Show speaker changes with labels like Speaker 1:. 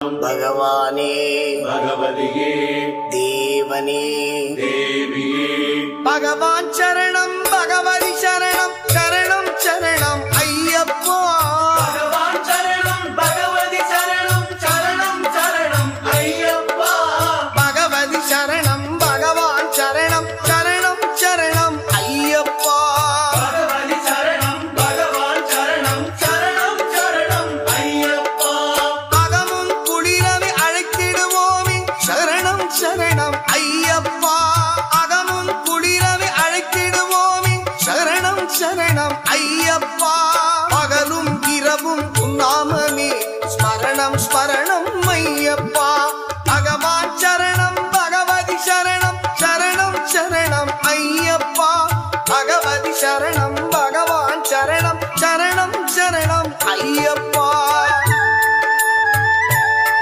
Speaker 1: भगवाने
Speaker 2: भगवदिये
Speaker 1: देवने
Speaker 2: देविये
Speaker 1: भगवान शरणं भगवति शरणं शरणं शरणं अय्यप्पा
Speaker 2: भगवान शरणं भगवति शरणं शरणं शरणं अय्यप्पा
Speaker 1: भगवति शरणं भगवान शरणं शरणं शरणं अय्यप्पा
Speaker 2: भगवति शरणं भगवान शरणं शरणं शरणं अय्यप्पा
Speaker 1: अगमुं कुளிரவே அழைத்திடுவோமே शरणं शरणं अय्यप्पा अगमुं कुளிரவே அழைத்திடுவோமே शरणं शरणं अय्यप्पा பகலும் இரவும் உன்னாமமே ஸ்மரணம் ஸ்மரணம் ஐயப்பா பகவான் சரணம் பகவதி சரணம் சரணம் சரணம் ஐயப்பா பகவதி சரணம் பகவான் சரணம் சரணம் சரணம் ஐயப்பா